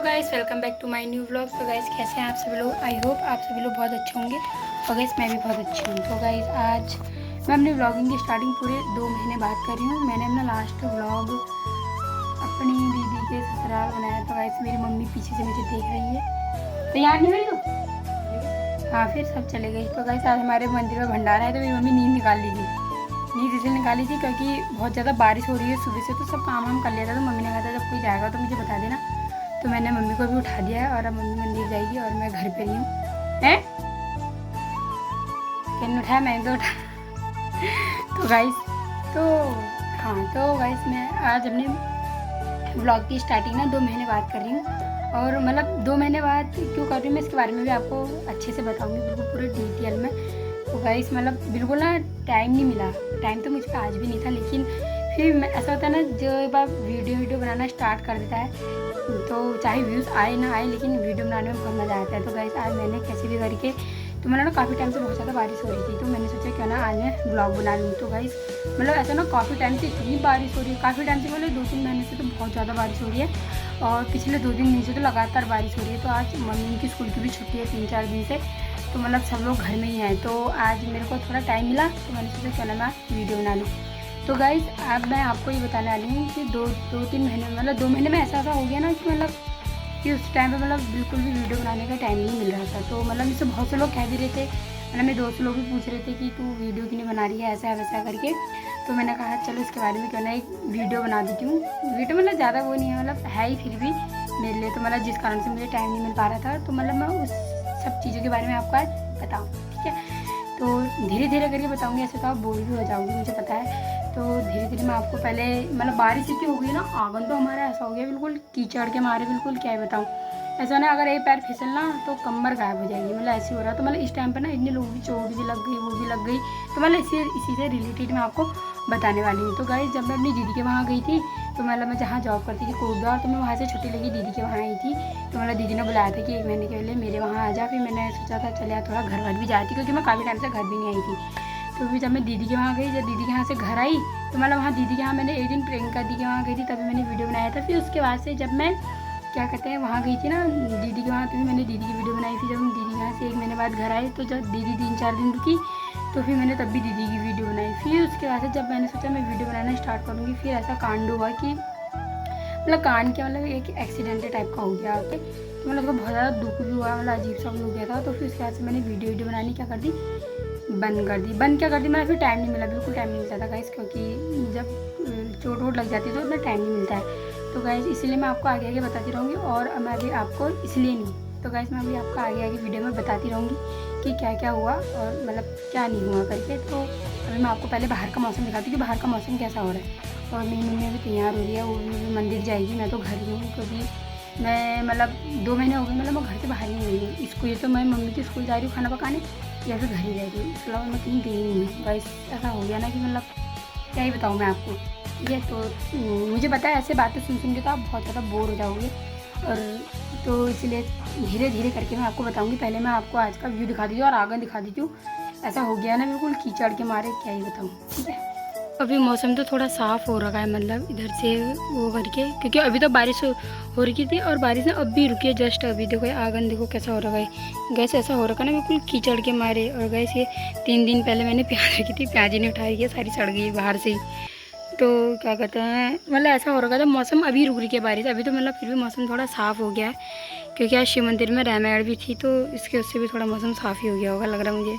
Guys welcome back to my new vlog. तो guys कैसे हैं आप सभी लोग। आई होप आप सभी लोग बहुत अच्छे होंगे और गाइस मैं भी बहुत अच्छी हूँ। तो गाइस आज मैं अपनी व्लॉगिंग की स्टार्टिंग पूरे 2 महीने बाद कर रही हूँ। मैंने अपना लास्ट व्लॉग अपनी दीदी के ससुराल बनाया। तो गाइस मेरी मम्मी पीछे से मुझे देख रही है। तो याद नहीं मेरी तो हाँ फिर सब चले गए। तो गाइस आज हमारे मंदिर में भंडारा है तो मेरी मम्मी नींद निकाल ली थी। नींद इसलिए निकाली थी क्योंकि बहुत ज़्यादा बारिश हो रही है सुबह से, तो सब काम वाम कर लिया था। तो मम्मी ने कहा था जब कोई जाएगा तो मुझे बता देना। तो मैंने मम्मी को भी उठा दिया है और अब मम्मी मंदिर जाएगी और मैं घर पे ही हूँ। हैं किन उठाया, मैंने तो उठा तो गाइस तो हाँ तो गाइस मैं आज अपने ब्लॉग की स्टार्टिंग ना 2 महीने बाद कर रही हूँ। और मतलब 2 महीने बाद क्यों कर रही हूँ मैं इसके बारे में भी आपको अच्छे से बताऊँगी, बिल्कुल पूरे डिटेल में। तो गाइस मतलब बिल्कुल ना टाइम नहीं मिला। टाइम तो मुझे आज भी नहीं था, लेकिन फिर ऐसा होता है ना जो एक बार वीडियो बनाना स्टार्ट कर देता है तो चाहे व्यूज़ आए ना आए लेकिन वीडियो बनाने में बहुत मज़ा आता है। तो गाइस आज मैंने कैसे भी करके तो मतलब ना काफ़ी टाइम से बहुत ज़्यादा बारिश हो रही थी, तो मैंने सोचा क्यों ना आज मैं ब्लॉग बना लूँ। तो गाइस मतलब ऐसा ना काफ़ी टाइम से इतनी बारिश हो रही है, काफ़ी टाइम से मतलब 2-3 महीने से तो बहुत ज़्यादा बारिश हो रही है और पिछले 2 दिन से तो लगातार बारिश हो रही है। तो आज मम्मी की स्कूल की भी छुट्टी है 3-4 दिन से, तो मतलब सब लोग घर में ही हैं। तो आज मेरे को थोड़ा टाइम मिला तो मैंने सोचा क्यों ना मैं वीडियो बना लूँ। तो गाइस अब मैं आपको ये बताने वाली हूँ कि 2-3 महीने में मतलब 2 महीने में ऐसा हो गया ना कि मतलब कि उस टाइम पे मतलब बिल्कुल भी वीडियो बनाने का टाइम नहीं मिल रहा था। तो मतलब इससे बहुत से लोग कह भी रहे थे, मतलब मेरे दोस्त लोग भी पूछ रहे थे कि तू वीडियो क्यों नहीं बना रही है ऐसा है वैसा करके। तो मैंने कहा चलो इसके बारे में क्यों ना एक वीडियो बना देती हूँ। वीडियो मतलब ज़्यादा वो नहीं है, मतलब है ही फिर भी मेरे लिए, तो मतलब जिस कारण से मुझे टाइम नहीं मिल पा रहा था। तो मतलब मैं उस सब चीज़ों के बारे में आपको आज बताऊँ, ठीक है। तो धीरे धीरे करके बताऊँगी, ऐसे तो आप बोर भी हो जाओगे मुझे पता है। तो धीरे धीरे मैं आपको पहले मतलब बारिश इतनी हो गई ना, आंगन तो हमारा ऐसा हो गया बिल्कुल कीचड़ के मारे, बिल्कुल क्या बताऊँ। ऐसा ना अगर एक पैर फिसलना तो कमर गायब हो जाएगी, मतलब ऐसे हो रहा। तो मतलब इस टाइम पर ना इतने लोगों की चोट भी लग गई, वो भी लग गई। तो मतलब इसी से रिलेटेड मैं आपको बताने वाली हूँ। तो गाइस जब मैं अपनी दीदी के वहाँ गई थी तो मतलब मैं जहाँ जॉब करती थी कोटद्वार, तो मैं वहाँ से छुट्टी लेके दीदी के वहाँ आई थी। तो मतलब दीदी ने बुलाया था कि 1 महीने के लिए मेरे वहाँ आ जा। फिर मैंने सोचा था चले यार थोड़ा घर भी जाती, क्योंकि मैं काफ़ी टाइम से घर भी नहीं आई थी। तो फिर जब मैं दीदी के वहाँ गई, जब दीदी के यहाँ से घर आई तो मतलब वहाँ दीदी के यहाँ मैंने एक दिन प्रियंका दी के वहाँ गई थी, तभी मैंने वीडियो बनाया था। फिर उसके बाद से जब मैं क्या कहते हैं वहाँ गई थी ना दीदी के वहाँ, तो फिर मैंने दीदी की वीडियो बनाई थी। जब हम दीदी के यहाँ से 1 महीने बाद घर आए तो जब दीदी 3-4 दिन रुकी तो फिर मैंने तब भी दीदी की वीडियो बनाई। फिर उसके बाद से जब मैंने सोचा मैं वीडियो बनाना स्टार्ट करूँगी, फिर ऐसा कांड हुआ कि मतलब कांड क्या मतलब एक एक्सीडेंट टाइप का हो गया। ओके, तो मतलब उसको बहुत ज़्यादा दुख भी हुआ, मतलब अजीब सा भी हो गया था। तो फिर उसके बाद से मैंने वीडियो बनानी क्या कर दी, बंद कर दी। बंद क्या कर दी, मतलब फिर टाइम नहीं मिला, बिल्कुल टाइम नहीं मिलता था गाइस, क्योंकि जब चोट वोट लग जाती है तो उतना टाइम नहीं मिलता है। तो गाइस इसलिए मैं आपको आगे आगे बताती रहूँगी और मैं अभी आपको इसलिए नहीं, तो गाइस मैं अभी आपको आगे आगे वीडियो में बताती रहूँगी कि क्या क्या हुआ और मतलब क्या नहीं हुआ करके। तो अभी मैं आपको पहले बाहर का मौसम दिखाती हूँ कि बाहर का मौसम कैसा हो रहा है। और मेरी मम्मी अभी तैयार हो रही है, वो भी मंदिर जाएगी। मैं तो घर ही हूँ क्योंकि मैं मतलब 2 महीने हो गए मतलब मैं घर से बाहर ही नहीं गई हूँ। स्कूल तो मैं मम्मी के स्कूल जा रही हूँ खाना पकाने या फिर घर ही रह रही हूँ, इसके अलावा मैं कहीं गई नहीं हूँ। गाइस ऐसा हो गया ना कि मतलब क्या ही बताऊँ मैं आपको। ये तो मुझे पता है ऐसे बातें सुन के तो आप बहुत ज़्यादा बोर हो जाओगे, और तो इसलिए धीरे धीरे करके मैं आपको बताऊँगी। पहले मैं आपको आज का व्यू दिखा देती हूँ और आगे दिखा देती हूँ। ऐसा हो गया ना बिल्कुल कीचड़ के मारे, क्या ही बताऊँ, ठीक है। अभी मौसम तो थोड़ा साफ़ हो रखा है, मतलब इधर से वो करके, क्योंकि अभी तो बारिश हो रही थी और बारिश ना अब भी रुकी है जस्ट अभी। देखो आंगन देखो कैसा हो रखा है, गैस ऐसा हो रखा है ना बिल्कुल कीचड़ के मारे। और गैस ये 3 दिन पहले मैंने प्याज रखी थी, प्याज ही नहीं उठाई है, सारी सड़ गई बाहर से ही। तो क्या कहते हैं मतलब ऐसा हो रखा था मौसम, अभी रुक रही है बारिश। अभी तो मतलब फिर भी मौसम थोड़ा साफ़ हो गया है, क्योंकि आज शिव मंदिर में रामायण भी थी तो इसके उससे भी थोड़ा मौसम साफ़ ही हो गया होगा लग रहा मुझे।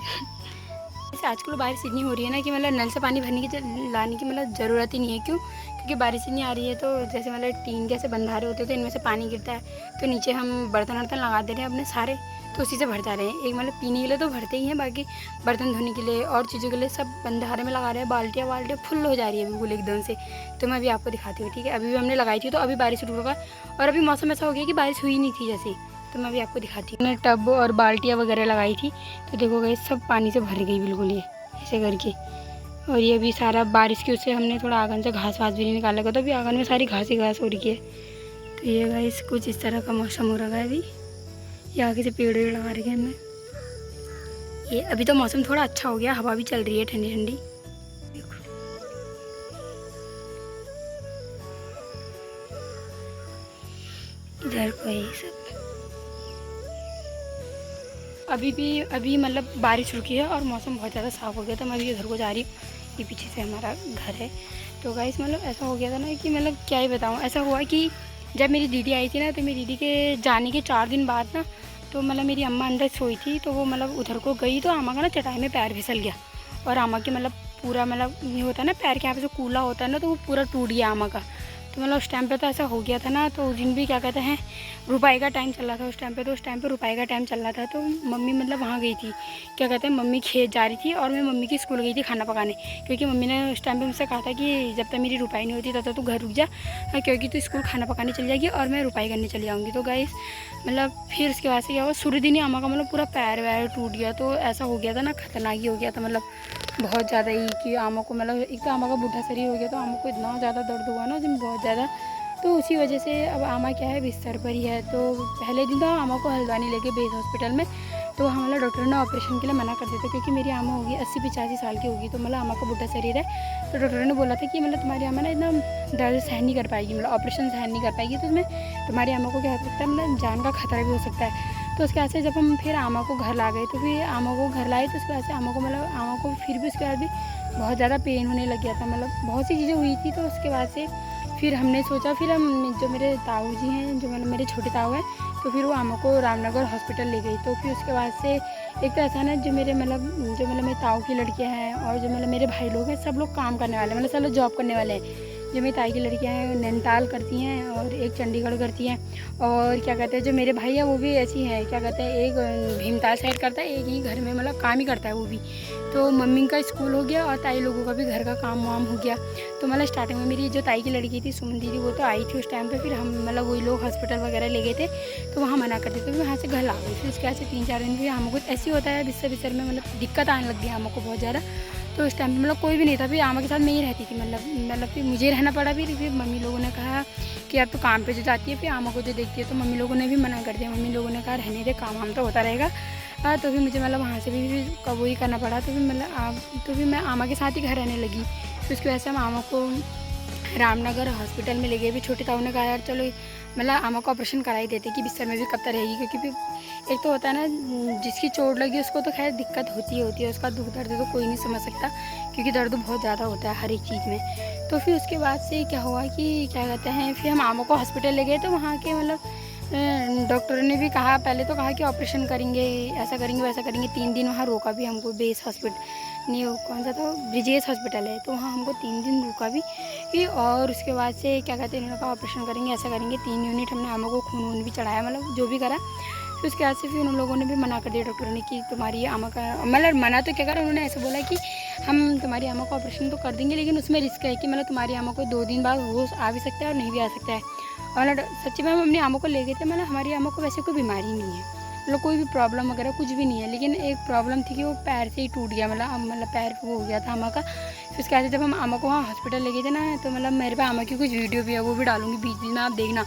जैसे आजकल बारिश इतनी हो रही है ना कि मतलब नल से पानी भरने की लाने की मतलब ज़रूरत ही नहीं है। क्यों? क्योंकि बारिश इतनी आ रही है। तो जैसे मतलब टीन के ऐसे बंधारे होते हैं तो इनमें से पानी गिरता है, तो नीचे हम बर्तन वर्तन लगा दे रहे हैं अपने सारे, तो उसी से भर जा रहे हैं। एक मतलब पीने के लिए तो भरते ही हैं, बाकी बर्तन धोने के लिए और चीज़ों के लिए सब बंधारे में लगा रहे हैं। बाल्टियाँ वाल्टियाँ फुल हो जा रही है बिल्कुल एकदम से। तो मैं अभी आपको दिखाती हूँ, ठीक है। अभी भी हमने लगाई थी तो अभी बारिश रुक रहा है और अभी मौसम ऐसा हो गया कि बारिश हुई नहीं थी जैसे। तो मैं अभी आपको दिखाती हूँ। मैंने टब और बाल्टियाँ वगैरह लगाई थी तो देखो गई सब पानी से भर गई बिल्कुल ये ऐसे करके। और ये भी सारा बारिश की उससे हमने थोड़ा आंगन से घास वास भी नहीं निकाला था, तो अभी आंगन में सारी घास ही घास हो रही है। तो ये गाइस कुछ इस तरह का मौसम हो रहा है अभी। ये आगे से पेड़ वेड़ लगा रखे हैं हमने। ये अभी तो मौसम थोड़ा अच्छा हो गया, हवा भी चल रही है ठंडी ठंडी। इधर को यही सब। अभी मतलब बारिश रुकी है और मौसम बहुत ज़्यादा साफ़ हो गया था। मैं अभी उधर को जा रही हूँ, ये पीछे से हमारा घर है। तो गाइस मतलब ऐसा हो गया था ना कि मतलब क्या ही बताऊँ। ऐसा हुआ कि जब मेरी दीदी आई थी ना, तो मेरी दीदी के जाने के 4 दिन बाद ना, तो मतलब मेरी अम्मा अंदर सोई थी, तो वो मतलब उधर को गई, तो अम्मा का ना चटाई में पैर फिसल गया और अम्मा के मतलब पूरा मतलब ये होता है ना पैर के यहाँ पे जो कूला होता है ना, तो वो पूरा टूट गया अम्मा का। तो मतलब उस टाइम पे तो ऐसा हो गया था ना, तो उस दिन भी क्या कहते हैं रुपाई का टाइम चल रहा था उस टाइम पे। तो उस टाइम पे रुपाई का टाइम चल रहा था, तो मम्मी मतलब वहाँ गई थी, क्या कहते हैं मम्मी खेत जा रही थी और मैं मम्मी की स्कूल गई थी खाना पकाने, क्योंकि मम्मी ने उस टाइम पे मुझसे कहा था कि जब तक मेरी रुपाई नहीं होती तब तक तू घर रुक जा, क्योंकि तू स्कूल खाना पकाने चली जाएगी और मैं रुपाई करने चली जाऊँगी। तो गाइस मतलब फिर उसके बाद से क्या हुआ, सूर्य दिन ही अम्मा का मतलब पूरा पैर वैर टूट गया। तो ऐसा हो गया था ना, खतरनाक ही हो गया था मतलब बहुत ज़्यादा ही, कि अम्मा को मतलब एक तो अम्मा का बूढ़ा शरीर हो गया, तो अम्मा को इतना ज़्यादा दर्द हुआ ना जिन बहुत ज़्यादा। तो उसी वजह से अब अम्मा क्या है बिस्तर पर ही है। तो पहले दिन तो अम्मा को हल्द्वानी लेके बेस हॉस्पिटल में, तो वहाँ मतलब डॉक्टर ने ऑपरेशन के लिए मना कर दिया था, क्योंकि मेरी अम्मा होगी 80-85 साल की होगी, तो मतलब अम्मा का बूढ़ा शरीर है। तो डॉक्टर ने बोला था कि मतलब तुम्हारी अम्मा ना इतना दर्द सहन नहीं कर पाएगी, मतलब ऑपरेशन सहन नहीं कर पाएगी, तो उसमें तुम्हारी अम्मा को क्या हो सकता है, मतलब जान का खतरा भी हो सकता है। तो उसके बाद से जब हम फिर अम्मा को घर ला गए, तो फिर अम्मा को घर लाए, तो उसके बाद से अम्मा को फिर भी उसके बाद भी बहुत ज़्यादा पेन होने लग गया था, मतलब बहुत सी चीज़ें हुई थी। तो उसके बाद से फिर हमने सोचा, फिर हम जो मेरे ताऊ जी हैं, जो मतलब मेरे छोटे ताऊ हैं, तो फिर वो अम्मा को रामनगर हॉस्पिटल ले गई। तो फिर उसके बाद से एक तो ऐसा ना, जो मतलब मेरे ताऊ की लड़कियां हैं और जो मतलब मेरे भाई लोग हैं, सब लोग काम करने वाले हैं, मतलब सब लोग जॉब करने वाले हैं। जो मेरी ताई की लड़कियां हैं नैनीताल करती हैं और एक चंडीगढ़ करती हैं, और क्या कहते हैं जो मेरे भाई हैं वो भी ऐसी हैं, क्या कहते हैं एक भीमताल साइड करता है, एक ही घर में मतलब काम ही करता है वो भी। तो मम्मी का स्कूल हो गया और ताई लोगों का भी घर का काम वाम हो गया। तो मतलब स्टार्टिंग में मेरी जो ताई की लड़की थी सुमन दीदी, वो तो आई थी उस टाइम पे, फिर हम मतलब वही लोग हॉस्पिटल वगैरह ले गए थे, तो वहाँ मना करते थे, तो वहाँ से घर आ गई। फिर उसके बाद से 3-4 दिन भी हमको ऐसे ही होता है, बिस्तर में मतलब दिक्कत आने लग गई हमको बहुत ज़्यादा। तो उस टाइम पे मतलब कोई भी नहीं था, फिर आमा के साथ मैं ही रहती थी, मतलब फिर मुझे रहना पड़ा। फिर मम्मी लोगों ने कहा कि अब तो काम पे जो जाती है फिर आमा को जो देखती है, तो मम्मी लोगों ने भी मना कर दिया। मम्मी लोगों ने कहा रहने दे, काम वाम तो होता रहेगा। तो फिर मुझे मतलब वहाँ से भी कबूल ही करना पड़ा। तो फिर फिर मैं आमा के साथ ही घर रहने लगी। फिर उसकी वजह से हम आमा को रामनगर हॉस्पिटल में ले गए। भी छोटे ताऊ ने कहा यार चलो मतलब आमा को ऑपरेशन करा ही देते कि बिस्तर में भी कब तक रहेगी, क्योंकि फिर एक तो होता है ना जिसकी चोट लगी उसको तो खैर दिक्कत होती है, उसका दुख दर्द तो कोई नहीं समझ सकता, क्योंकि दर्द बहुत ज़्यादा होता है हर एक चीज़ में। तो फिर उसके बाद से क्या हुआ कि क्या कहते हैं, फिर हम आमा को हॉस्पिटल ले गए। तो वहाँ के मतलब डॉक्टर ने भी कहा, पहले तो कहा कि ऑपरेशन करेंगे, ऐसा करेंगे वैसा करेंगे। 3 दिन वहाँ रोका भी हमको, बेस हॉस्पिटल नहीं कौन सा था, ब्रिजेश हॉस्पिटल है, तो वहाँ हमको 3 दिन रुका भी। और उसके बाद से क्या कहते हैं, इन्होंने कहा ऑपरेशन करेंगे, ऐसा करेंगे। 3 यूनिट हमने आमा को खून वून भी चढ़ाया, मतलब जो भी करा। फिर उसके बाद से फिर उन लोगों ने भी मना कर दिया डॉक्टरों ने कि तुम्हारी आमा का मतलब मना तो क्या करा, उन्होंने ऐसे बोला कि हम तुम्हारी आमा का ऑपरेशन तो कर देंगे, लेकिन उसमें रिस्क है कि मतलब तुम्हारी आमा को 2 दिन बाद होश आ भी सकता है और नहीं भी आ सकता है। और सच्ची में हम अपनी आमा को ले गए थे, मतलब हमारी आमा को वैसे कोई बीमारी नहीं है, मतलब कोई भी प्रॉब्लम वगैरह कुछ भी नहीं है, लेकिन एक प्रॉब्लम थी कि वो पैर से ही टूट गया, मतलब पैर वो हो गया था अम्मा का। फिर उसके बाद जब हम अम्मा को वहाँ हॉस्पिटल ले गए थे ना, तो मतलब मेरे पे अम्मा की कुछ वीडियो भी है, वो भी डालूंगी बीच बीच में, आप देखना।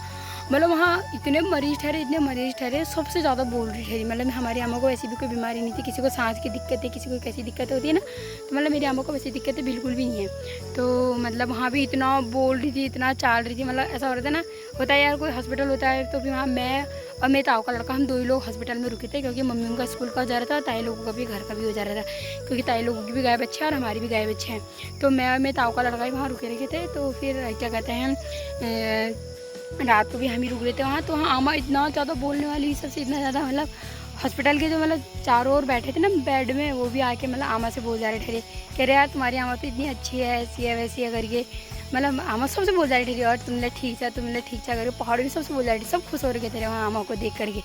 मतलब वहाँ इतने मरीज़ ठहरे, सबसे ज़्यादा बोल रही ठहरी। मतलब हमारी अम्मा को ऐसी भी कोई बीमारी नहीं थी, किसी को सांस की दिक्कत है, किसी को कैसी दिक्कत होती है ना, तो मतलब मेरी अम्मा को वैसी दिक्कतें बिल्कुल भी नहीं है। तो मतलब वहाँ भी इतना बोल रही थी, इतना चाल रही थी, मतलब ऐसा हो रहा था ना, होता है यार कोई हॉस्पिटल होता है तो फिर वहाँ मैं और मेरे ताऊ का लड़का, हम 2 ही लोग हॉस्पिटल में रुके थे, क्योंकि मम्मी उनका स्कूल का हो जा रहा था, ताई लोगों का भी घर का भी हो जा रहा था, क्योंकि ताई लोगों की भी गाय बच्चे हैं और हमारी भी गाय बच्चे हैं। तो मैं और मेरे ताऊ का लड़का ही वहाँ रुके रखे थे। तो फिर क्या कहते हैं, रात को भी हम ही रुक रहे थे वहाँ। तो वहाँ आमा इतना ज़्यादा बोलने वाली, सबसे इतना ज़्यादा, मतलब हॉस्पिटल के जो मतलब चारों ओर बैठे थे ना बेड में, वो भी आके मतलब आमा से बोल जा रहे थे, कह रहे यार तुम्हारी आमा तो इतनी अच्छी है, ऐसी है वैसी है करके, मतलब आमा सबसे बोल जा रही थी। और तुमने ठीक सा करके पहाड़ भी सबसे बोल जा रही थी, सब खुश हो रहे थे वहाँ आमा को देख करके।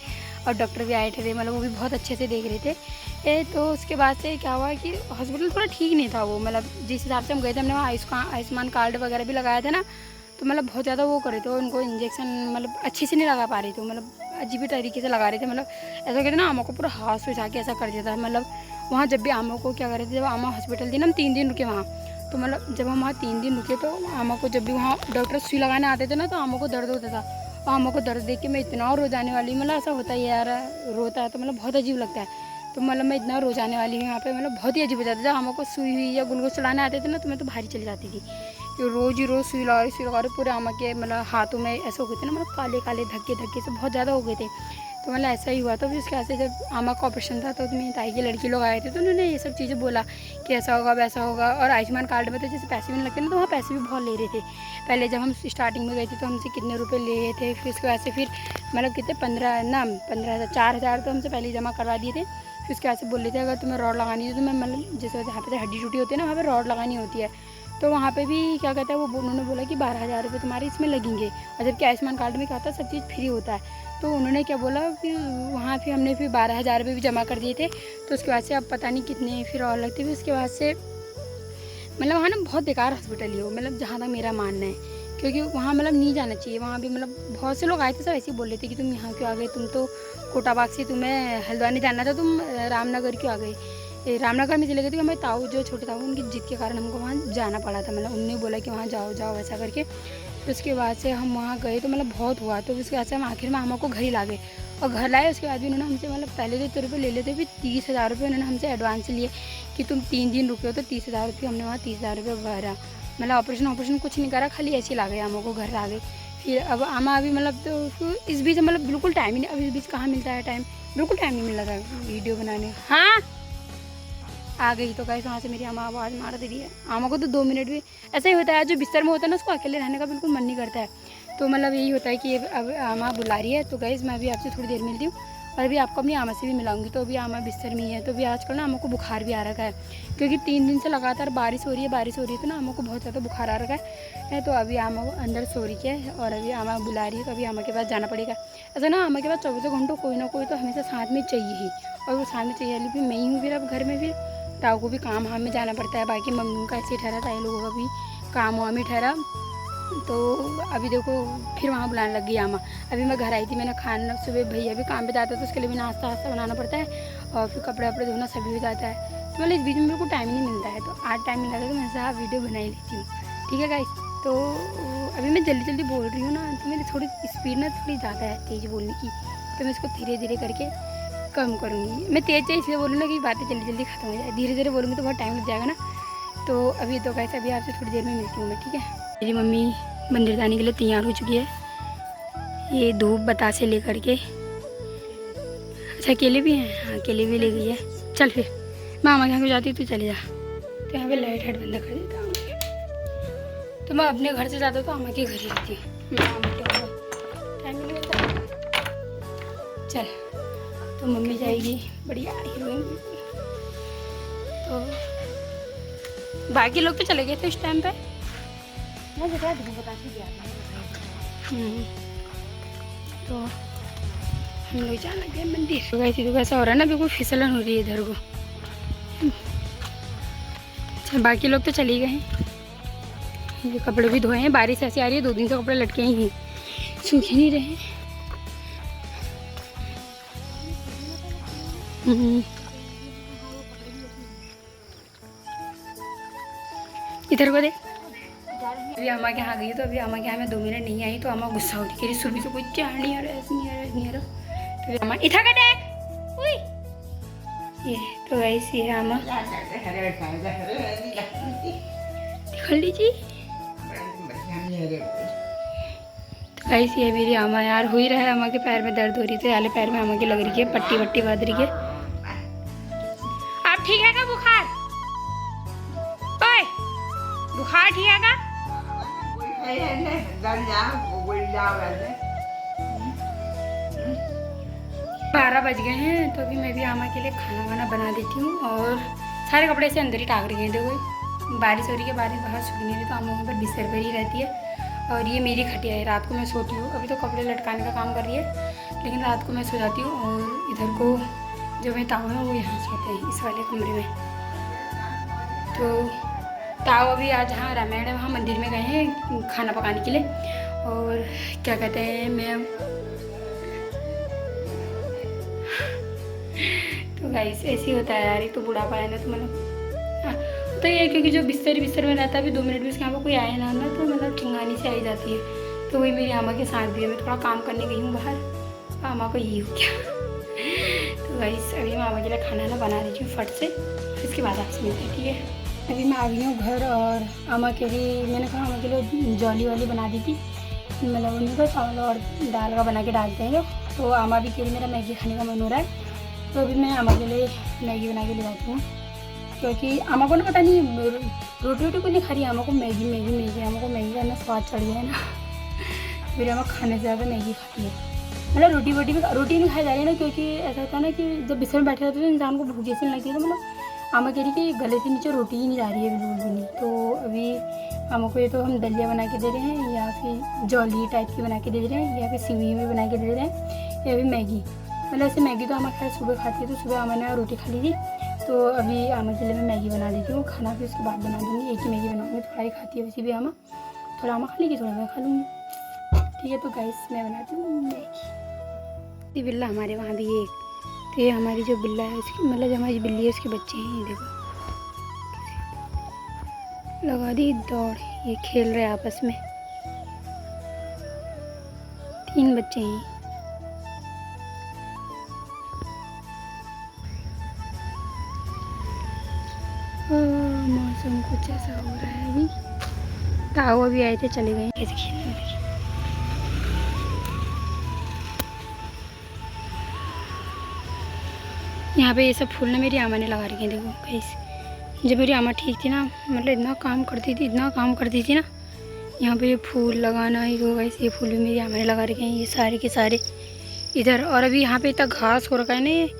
और डॉक्टर भी आए थे, मतलब वो भी बहुत अच्छे से देख रहे थे। तो उसके बाद से क्या हुआ कि हॉस्पिटल थोड़ा ठीक नहीं था वो, मतलब जिस हिसाब से हम गए थे, हमने वहाँ आयुष्मान कार्ड वगैरह भी लगाया था ना, तो मतलब बहुत ज़्यादा वो करे थे, उनको इंजेक्शन मतलब अच्छे से नहीं लगा पा रहे थे, मतलब अजीब ही तरीके से लगा रहे थे। मतलब ऐसा कहते ना, आमा को पूरा हाथ से उठा के ऐसा कर दिया था। मतलब वहाँ जब भी आमा को क्या कर रहे थे, जब आमा हॉस्पिटल थी ना, हम 3 दिन रुके वहाँ। तो मतलब जब हम वहाँ 3 दिन रुके, तो आमा को जब भी वहाँ डॉक्टर सुई लगाने आते थे ना, तो आमा को दर्द होता था। और आमा को दर्द देख के मैं इतना रो जाने वाली, मतलब ऐसा होता है यार, रोता है तो मतलब बहुत अजीब लगता है। तो मतलब मैं इतना रो जाने वाली हूँ यहाँ पे, मतलब बहुत ही अजीब हो जाता है। जब आमा को सुई हुई या ग्लूकोज चलाने आते थे ना, तो मैं तो बाहर ही चली जाती थी, कि रोज़ ही रोज़ सुई लगा रही पूरे आमा के मतलब हाथों में ऐसे हो गए थे ना, मतलब काले काले धक्के से बहुत ज़्यादा हो गए थे। तो मतलब ऐसा ही हुआ था। फिर उसके बाद से जब आमा का ऑपरेशन था तो मेरी ताई की लड़की लोग आए थे, तो उन्होंने ये सब चीज़ें बोला कि ऐसा होगा वैसा होगा। और आयुष्मान कार्ड में तो जैसे पैसे भी नहीं लगते ना, तो वहाँ पैसे भी बहुत ले रहे थे। पहले जब हम स्टार्टिंग में गए थे तो हमसे कितने रुपए ले रहे थे। फिर उसके बाद से फिर मतलब कितने 15,000 4,000 तो हमसे पहले जमा करवा दिए थे। फिर उसके बाद से बोल रहे थे अगर तुम्हें रॉड लगानी है तो तुम्हें मतलब जैसे जहाँ पे हड्डी टूटी होती है ना, वहाँ पे रॉड लगानी होती है। तो वहाँ पे भी क्या कहता है वो, उन्होंने बोला कि 12,000 रुपये तुम्हारे इसमें लगेंगे। और जबकि आयुष्मान कार्ड में क्या होता है, सब चीज़ फ्री होता है। तो उन्होंने क्या बोला, फिर वहाँ फिर हमने फिर 12,000 रुपये भी जमा कर दिए थे। तो उसके बाद से अब पता नहीं कितने फिर और लगते। फिर उसके बाद से मतलब वहाँ ना बहुत बेकार हॉस्पिटल ही हो, मतलब जहाँ तक मेरा मानना है। क्योंकि वहाँ मतलब नहीं जाना चाहिए। वहाँ भी मतलब बहुत से लोग आए थे, सब ऐसे ही बोल रहे थे कि तुम यहाँ क्यों आ गए, तुम तो कोटाबाग से तुम्हें हल्द्वानी जाना था, तुम रामनगर क्यों आ गए। रामनगर में चले गए थे। हमारे ताऊ जो छोटे ताऊ उनकी जिद के कारण हमको वहाँ जाना पड़ा था। मतलब उन्होंने बोला कि वहाँ जाओ जाओ ऐसा करके। तो उसके बाद से हम वहाँ गए तो मतलब बहुत हुआ। तो उसके बाद से हम आखिर में मामा को घर ही ला गए। और घर लाए उसके बाद भी उन्होंने हमसे मतलब पहले तो इतने रुपये ले लेते, फिर 30,000 रुपये उन्होंने हमसे एडवांस लिए कि तुम 3 दिन रुके हो तो 30,000 रुपये। हमने वहाँ 30,000 रुपये भरा। मतलब ऑपरेशन कुछ नहीं करा, खाली ऐसे ही ला गए आमा को, घर ला गए। फिर अब आमा अभी मतलब तो इस बीच मतलब बिल्कुल टाइम ही नहीं, अब इस बीच कहाँ मिलता है टाइम, बिल्कुल टाइम नहीं मिल रहा था वीडियो बनाने। हाँ आ गई तो गाइस वहाँ से मेरी आमा आवाज़ मार दे रही है। आमा को तो 2 मिनट भी ऐसा ही होता है, जो बिस्तर में होता है ना उसको अकेले रहने का बिल्कुल मन नहीं करता है। तो मतलब यही होता है कि अब आमा बुला रही है। तो गाइस मैं अभी आपसे थोड़ी देर मिलती हूँ और अभी आपको अपनी आमा से भी मिलाऊंगी। तो अभी आमा बिस्तर में ही है। तो अभी आजकल ना आमा को बुखार भी आ रखा है, क्योंकि 3 दिन से लगातार बारिश हो रही है तो ना आमा को बहुत ज़्यादा बुखार आ रखा है। तो अभी आमा वो अंदर सो रही है और अभी आमा बुला रही है। तो अभी आमा के पास जाना पड़ेगा। ऐसा ना आमा के पास 24 घंटों कोई ना कोई तो हमेशा साथ में चाहिए ही। और वो साथ में चाहिए भी मैं ही हूँ। फिर अब घर में फिर ताऊ को भी काम में जाना पड़ता है, बाकी मम्मी का ऐसे ठहरा, ताई लोगों का भी काम वाम ही ठहरा। तो अभी देखो फिर वहाँ बुलाने लग गई आमा। अभी मैं घर आई थी, मैंने खाना सुबह भैया भी काम पे जाता है तो उसके लिए भी नाश्ता वास्ता बनाना पड़ता है और फिर कपड़े वपड़े धोना सभी हो जाता है। तो मतलब इस बीच में मेरे को टाइम नहीं मिलता है। तो आज टाइम मिला था तो मैं साथ वीडियो बना ही लेती हूँ। ठीक है गाइस। तो अभी मैं जल्दी जल्दी बोल रही हूँ ना, तो मेरी थोड़ी स्पीड ना थोड़ी ज़्यादा है तेज़ बोलने की। तो मैं इसको धीरे धीरे करके कम करूँगी। मैं तेज़ इसलिए बोलूँगा कि बातें जल्दी जल्दी खत्म हो जाए, धीरे धीरे बोलूँगी तो बहुत टाइम लग जाएगा ना। तो अभी तो गाइस अभी आपसे थोड़ी देर में मिलती हूँ मैं। ठीक है। मेरी मम्मी मंदिर जाने के लिए तैयार हो चुकी है। ये धूप बतासे लेकर के। अच्छा अकेले भी हैं? हाँ अकेले भी ले गई है। चल फिर मामा के यहाँ को जाती तू चले जा। तो यहाँ पे लाइट हेड बंद कर देता हूँ। तो मैं अपने घर से जाता तो अम्मा के घर ही रहती हूँ। टाइम नहीं मिलता। चल तो मम्मी जाएगी बढ़िया हीरोइन। तो बाकी लोग तो चले गए थे उस टाइम पे। मैं बता दूँ बताती दिया। तो हम लोग जाने लगे मंदिर। तो वैसे तो ऐसा हो रहा है ना, बिल्कुल फिसलन हो रही है इधर को। अच्छा बाकी लोग तो चले गए हैं। ये कपड़े भी धोए हैं, बारिश ऐसी आ रही है 2 दिन से कपड़े लटके ही हैं, सूख ही नहीं रहे। इधर को देख। अभी अम्मा के यहाँ गई तो अभी अम्मा के यहाँ में 2 मिनट नहीं आई तो अम्मा गुस्सा हो रही, कह रही सुबह से कोई चार नहीं आ रहा, ऐसे नहीं आ रहा, ऐसे नहीं आ रहा। तो अम्मा इधर कटे ये तो ऐसी है अम्मा। दिखा लीजिए तो ऐसी है मेरी अम्मा। यार हो ही रहा है, अम्मा के पैर में दर्द हो रही थी, आले पैर में अम्मा की लग रही है पट्टी वट्टी बांध रही है। आप ठीक है का बुखार? ओए बुखार ठीक है का? 12 बज गए हैं। तो अभी मैं भी आमा के लिए खाना वाना बना देती हूँ और सारे कपड़े से अंदर ही टाक रही हैं। देखो बारिश हो रही है, बारिश बाहर सूख नहीं रही तो आमा वहाँ पर बिस्तर पर ही रहती है। और ये मेरी खटिया है, रात को मैं सोती हूँ। अभी तो कपड़े लटकाने का काम कर रही है, लेकिन रात को मैं सो जाती हूँ। और इधर को जो मैं ताऊ है वो यहाँ सोते हैं इस वाले कमरे में। तो ताऊ अभी आज हाँ रामायण है वहाँ मंदिर में गए हैं खाना पकाने के लिए। और क्या कहते हैं मैं तो गाइस ऐसे ही होता है यार, एक तो बुढ़ापा है ना तो मतलब तो ये क्योंकि जो बिस्तर में रहता है अभी 2 मिनट भी उसके यहाँ पर कोई आए ना तो मतलब ठिंगानी से आई जाती है। तो वही मेरी आमा के साथ भी है, मैं थोड़ा काम करने गई हूँ बाहर, आमा को ये हो गया। तो गाइस अभी मैं आमा के लिए खाना ना बना देती हूँ फट से, फिर इसके बाद आपसे मिलते हैं। ठीक है। अभी मैं आ गई हूँ घर और अम्मा के लिए मैंने कहा अम्मा के लिए जॉली वाली बना दी थी, मतलब उन्हीं को चावल और दाल का बना के डालते हैं लोग। तो अम्मा भी कह रही मेरा मैगी खाने का मन हो रहा है, तो अभी मैं अम्मा के लिए मैगी बना के ले आती हूँ, क्योंकि अम्मा को ना पता नहीं रोटी वोटी को नहीं खा रही, अम्मा को मैगी मैगी मैगी, अम्मा को मैगी का ना स्वाद चढ़ गया है ना। मेरी अम्मा खाने से ज़्यादा मैगी खाती है, मतलब रोटी वोटी भी रोटी नहीं खाई जा रही है ना, क्योंकि ऐसा होता है ना कि जब बिस्तर में बैठे रहते तो इंसान को भूख जैसी लगती है, तो मतलब अम्मा कह रही कि गले से नीचे रोटी ही नहीं जा रही है बिल्कुल भी नहीं। तो अभी अम्मा को ये तो हम दलिया बना के दे रहे हैं, या फिर जॉली टाइप की बना के दे रहे हैं, या फिर सिवई में बना के दे रहे हैं, या फिर मैगी। मतलब ऐसे मैगी तो अम्मा खैर सुबह खाती है, तो सुबह अम्मा ने रोटी खा ली थी, तो अभी अम्मा के लिए मैं मैगी बना देती हूँ। खाना फिर उसके बाद बना दूँगी, एक ही मैगी बनाऊँगी, थोड़ा ही खाती है वैसे भी अम्मा, थोड़ा अम्मा खा लेगी थोड़ा मैं खा लूँगी। ठीक है, तो गाइस मैं बनाती हूँ मैगी। बिल्ला हमारे वहाँ भी एक, तो ये हमारी जो बिल्ला है उसकी, मतलब जो हमारी बिल्ली है उसके बच्चे हैं, ये देखो लगा दी दौड़, ये खेल रहे हैं आपस में, 3 बच्चे हैं। मौसम कुछ ऐसा हो रहा है अभी, ताऊ अभी आए थे चले गए, कैसे खेलने लगे। यहाँ पे ये सब फूल ना मेरी आमा ने लगा रखे हैं, देखो गाइस। जब मेरी आमा ठीक थी ना, मतलब इतना काम करती थी, इतना काम करती थी ना, यहाँ पे ये फूल लगाना ही होगा, ये फूल भी मेरी आमा ने लगा रखे हैं, ये सारे के सारे इधर। और अभी यहाँ पे इतना घास हो रखा है ना, ये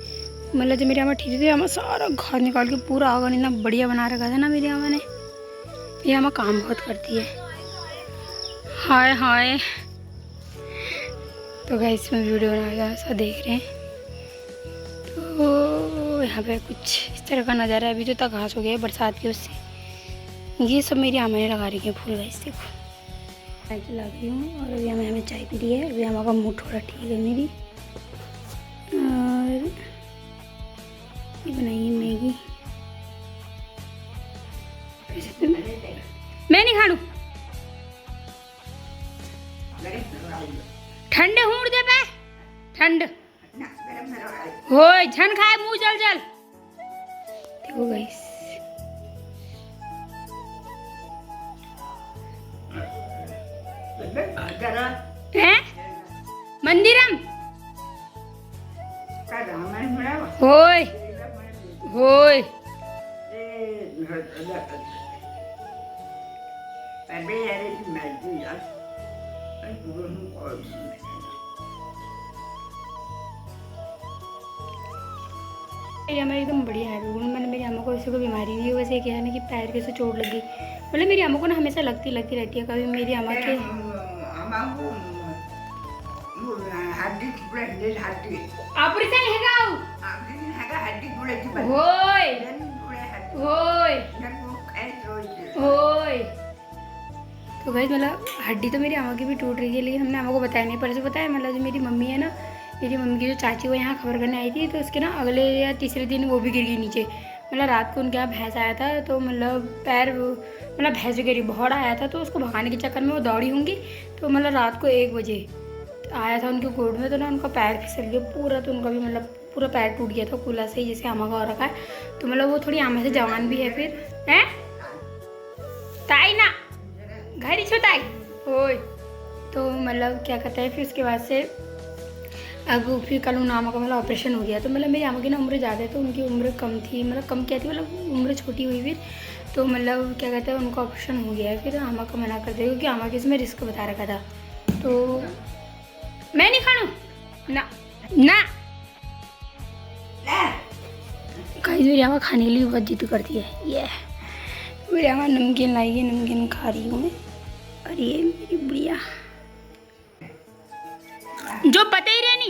मतलब जब मेरी आमा ठीक थी आमा सारा घास निकाल के पूरा आंगन इतना बढ़िया बना रखा था ना मेरी आमा ने। ये आमा काम बहुत करती है। हाय हाय, तो गाइस में वीडियो बना ऐसा देख रहे हैं, तो यहाँ पे कुछ इस तरह का नज़ारा है। अभी तो तक घास हो गया है बरसात की उससे। ये सब मेरी आमा ने लगा रखी है फूल, गाइस देखो। चाय चला रही हूँ और अभी हमें चाय पी ली है। अभी आमा का मूड थोड़ा ठीक है मेरी, और ये बनाइए मैगी। मैं नहीं खाणू, ठंडे हूँ दे पे ठंड होय छन खाए मुँह जल जल। देखो गाइस, हैं मंदिरम होय होय मेरी अम्मा एकदम बढ़िया है बिल्कुल। मैंने मेरी अम्मा को ऐसे कोई बीमारी नहीं है, वैसे क्या है ना कि पैर के से चोट लगी, मतलब मेरी अम्मा को ना हमेशा लगती रहती है। कभी मेरी अम्मा के ऑपरेशन होय होय होय। तो गाइस मतलब हड्डी तो मेरी अम्मा की भी टूट रही है, लेकिन हमने अम्मा को बताया नहीं। पर से बताया, मतलब जो मेरी मम्मी है ना, मेरी मम्मी की जो चाची वो यहाँ खबर करने आई थी, तो उसके ना अगले या तीसरे दिन वो भी गिर गई नीचे। मतलब रात को उनके यहाँ भैंस आया था, तो मतलब पैर, मतलब भैंस गिरी, बहड़ आया था, तो उसको भगाने के चक्कर में वो दौड़ी होंगी। तो मतलब रात को 1 बजे आया था उनके गोद में, तो ना उनका पैर फिसल गया पूरा, तो उनका भी मतलब पूरा पैर टूट गया था कूला से, जैसे अम्मा का हो रखा है। तो मतलब वो थोड़ी अम्मा से जवान भी है फिर, हैं ताई ना घर ही छोटाई होय। तो मतलब क्या कहते हैं, फिर उसके बाद से अब फिर कल उन आमा का मतलब ऑपरेशन हो गया। तो मतलब मेरी आमा की ना उम्र ज़्यादा है, तो उनकी उम्र कम थी, मतलब कम क्या थी, मतलब उम्र छोटी हुई फिर। तो मतलब क्या कहते हैं, उनका ऑपरेशन हो गया है। फिर आमा का मना कर दिया, क्योंकि आमा के इसमें रिस्क बता रखा था। तो मैं नहीं खाणू ना ना, कहीं मेरी आमा खाने के लिए बहुत जिद करती है। ये मेरी आमा नमकीन लाई है, नमकीन खा रही हूँ मैं। और ये मेरी बुढ़िया जो पता ही रहनी,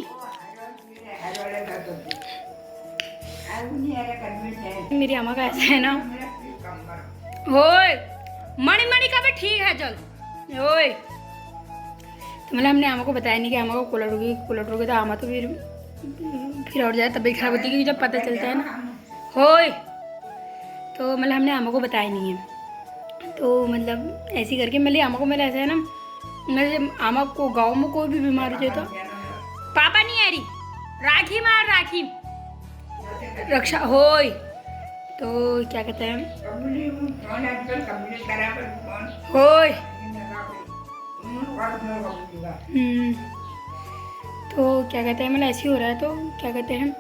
मेरी अम्मा का ऐसा है ना, होय मणि मणि का भी ठीक है चल होय। तो मतलब हमने अम्मा को बताया नहीं कि अम्मा को कोलर होगी, तो अम्मा तो फिर और ज़्यादा तबीयत खराब होती है, क्योंकि जब पता चलता है ना होय। तो मतलब हमने अम्मा को बताया नहीं है। तो मतलब ऐसे करके मतलब अम्मा को, मेरा ऐसा है ना, मैं अम्मा को गाँव में कोई भी बीमार हो जाए तो पापा नहीं आ रही, राखी मार राखी रक्षा होय। तो क्या कहते हैं ओए तो क्या कहते हैं मतलब ऐसे ही हो रहा है। तो क्या कहते हैं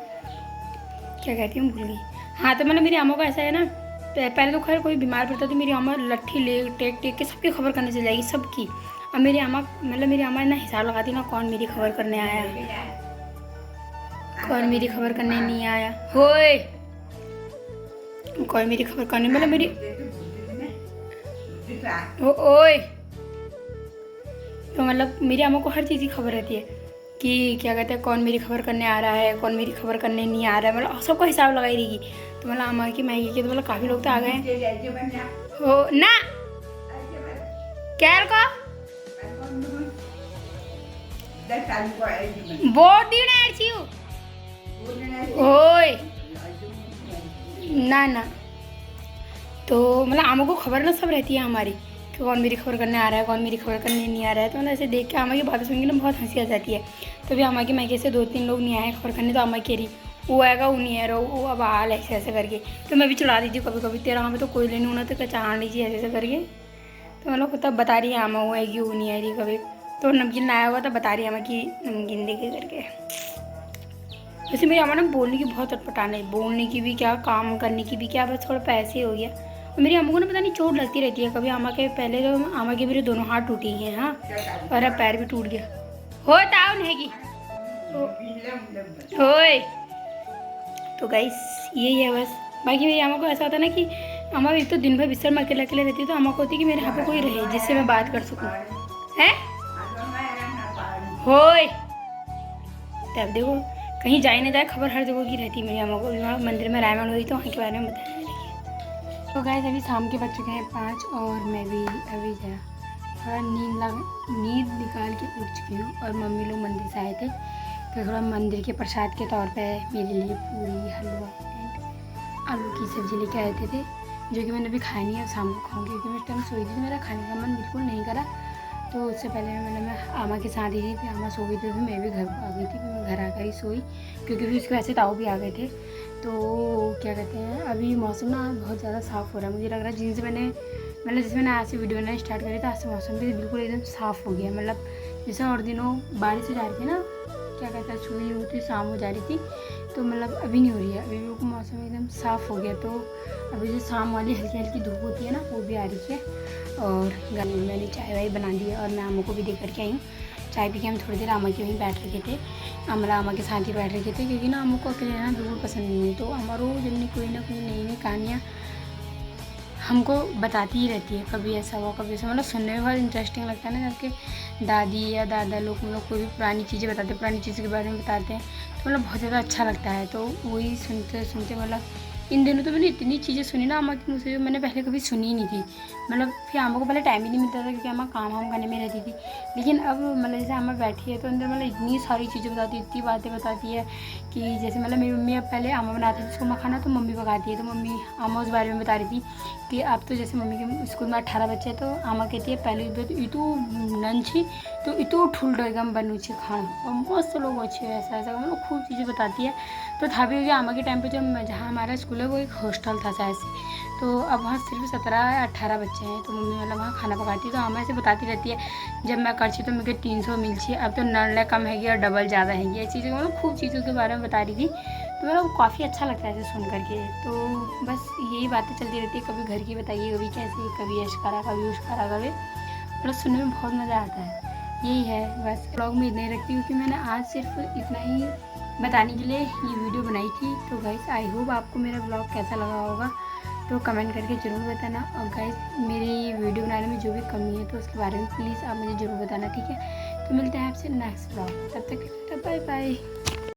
क्या कहती हूँ भूल गई। हाँ तो मतलब मेरी अम्मा को ऐसा है ना, पहले तो खैर कोई बीमार पड़ता तो मेरी अम्मा लट्ठी ले टेक टेक के सबकी खबर करने चल जाएगी, सबकी। अब मेरी अम्मा मतलब मेरी अम्मा ना हिसाब लगाती ना, कौन मेरी खबर करने आया, कौन मेरी खबर करने नहीं आया, होए कौन मेरी खबर करने मतलब मेरी ओए। तो मतलब मेरी अम्मा को हर चीज़ की खबर रहती है कि क्या कहते हैं कौन मेरी खबर करने आ रहा है, कौन मेरी खबर करने नहीं आ रहा है, मतलब सबका हिसाब लगाई रहेगी। तो मतलब अम्मा की मैगी के तो मतलब काफ़ी लोग तो आ गए हो ना क्या का बहुत दिन ओए ना ना। तो मतलब आमा को खबर ना सब रहती है हमारी कि कौन मेरी खबर करने आ रहा है, कौन मेरी खबर करने नहीं आ रहा है। तो मतलब ऐसे देख के आमा की बातें सुन के ना बहुत हंसी आ जाती है। तो भी आमा की मैके से 2-3 लोग नहीं आए खबर करने, तो आमा कह रही वो आएगा वो नहीं आ रहा, वो अब हाल ऐसे ऐसे करके। तो मैं भी चढ़ा दीजिए कभी कभी, तेरा हमें तो कोई लेने होना तो कचान लीजिए ऐसे ऐसे करके। तो मतलब तब बता रही है आमा वो आएगी वो नहीं आ रही कभी। तो नमकीन आया हुआ तब बता रही है आमा की नमकीन देखे करके। वैसे मेरी अम्मा ना बोलने की बहुत अटपटाना है, बोलने की भी क्या काम करने की भी क्या, बस थोड़ा पैसे हो गया। और मेरी अम्मा को ना पता नहीं चोट लगती रहती है, कभी अम्मा के पहले तो अम्मा के मेरे दोनों हाथ टूटे हैं हाँ, और अब पैर भी टूट गया हो ताउन हैगी ओए। तो गाइस यही है बस। बाकी मेरी अम्मा को ऐसा होता है ना कि अम्मा एक तो दिन भर बिस्तर में अकेले अकेले रहती है, तो अम्मा को होती है कि मेरे यहाँ पे कोई रहे जिससे मैं बात कर सकूँ है होए। तब देखो कहीं जाए ना जाए खबर हर जगह की रहती है मेरी अम्मा को। वहाँ मंदिर में रामायण हुई तो वहाँ के बारे में बताने लगी। तो गाइस अभी शाम के बज चुके हैं 5 और मैं भी अभी जरा थोड़ा नींद निकाल के उठ चुकी हूँ। और मम्मी लोग मंदिर से आए थे तो थोड़ा मंदिर के प्रसाद के तौर पे मेरे लिए पूरी हलवा एंड आलू की सब्ज़ी लेके आए थे जो कि मैंने अभी खाई नहीं है, शाम को खाऊंगी क्योंकि मैं टाइम सोई थी, मेरा खाने का मन बिल्कुल नहीं करा। तो उससे पहले मैं आमा के साथ ही थी, फिर आमा सो गई थी, फिर मैं भी घर आ गई थी, फिर मैं घर आकर ही सोई क्योंकि फिर उसके वैसे ताऊ भी आ गए थे। तो क्या कहते हैं अभी मौसम ना बहुत ज़्यादा साफ़ हो रहा है, मुझे लग रहा है जिनसे मैंने मतलब जैसे मैंने आज से वीडियो बनाना स्टार्ट करी तो आज से मौसम भी बिल्कुल एकदम साफ़ हो गया। मतलब जैसे और दिनों बारिश हो जा रही थी ना, क्या कहते हैं सुबह होती शाम हो जा रही थी, तो मतलब अभी नहीं हो रही है, अभी भी मौसम एकदम साफ़ हो गया। तो अभी जो शाम वाली हल्की हल्की धूप होती है ना वो भी आ रही है। और घर में मैंने चाय वाय बना दी है और मैं आमा को भी दे करके आई हूँ। चाय पी के हम थोड़ी देर आमा के वहीं बैठ रखे थे, आमा के साथ ही बैठ रखे थे क्योंकि ना आमा को अकेले रहना बिल्कुल पसंद नहीं है। तो अम्मा रोज अपनी कोई ना कोई नई नई कहानियाँ हमको बताती ही रहती है, कभी ऐसा हुआ कभी ऐसा, मतलब सुनने में बहुत इंटरेस्टिंग लगता है ना जबकि दादी या दादा लोग मतलब कोई भी पुरानी चीज़ें बताते हैं, पुरानी चीज़ों के बारे में बताते हैं तो मतलब बहुत ज़्यादा अच्छा लगता है। तो वही सुनते सुनते मतलब इन दिनों तो मैंने इतनी चीज़ें सुनी ना अम्मा की मुझसे जो मैंने पहले कभी सुनी ही नहीं थी। मतलब फिर अम्मा को पहले टाइम ही नहीं मिलता था क्योंकि अम्मा काम वाम करने में रहती थी, लेकिन अब मतलब जैसे अम्मा बैठी है तो अंदर मतलब इतनी सारी चीज़ें बताती है, इतनी बातें बताती है कि जैसे मतलब मेरी मम्मी अब पहले अम्मा बनाती थी उसको मखाना तो मम्मी पकाती है, तो मम्मी अम्मा उस बारे में बता रही थी कि अब तो जैसे मम्मी के स्कूल में 18 बच्चे हैं तो अम्मा कहती है पहले तो इतू नन छी तो इतू ठुल एकदम बनू छी खाना और मस्त लोग अच्छे ऐसा ऐसा मतलब खूब चीज़ें बताती है। तो था भी अम्मा के टाइम पे जब जहाँ हमारा स्कूल है वो एक हॉस्टल था शायद से, तो अब वहाँ सिर्फ 17 या 18 बच्चे हैं, तो मम्मी मतलब वहाँ खाना पकाती है तो अम्मा ऐसे बताती रहती है जब मैं करती तो मुझे 300 मिलती है, अब तो नल कम हैगी और डबल ज़्यादा हैगी, ये चीज़ें मतलब खूब चीज़ों के बारे में बता रही थी। तो मतलब काफ़ी अच्छा लगता है ऐसे सुन करके। तो बस यही बातें चलती रहती है, कभी घर की बताइए, कभी कैसी, कभी यशकारा, कभी उशकारा, कभी मतलब सुनने में बहुत मज़ा आता है। यही है बस। ब्लॉग में इतना ही रखती हूँ कि मैंने आज सिर्फ इतना ही बताने के लिए ये वीडियो बनाई थी। तो गाइस आई होप आपको मेरा ब्लॉग कैसा लगा होगा, तो कमेंट करके ज़रूर बताना। और गाइस मेरी वीडियो बनाने में जो भी कमी है तो उसके बारे में प्लीज़ आप मुझे ज़रूर बताना, ठीक है। तो मिलते हैं आपसे नेक्स्ट ब्लॉग, तब तक बाय बाय।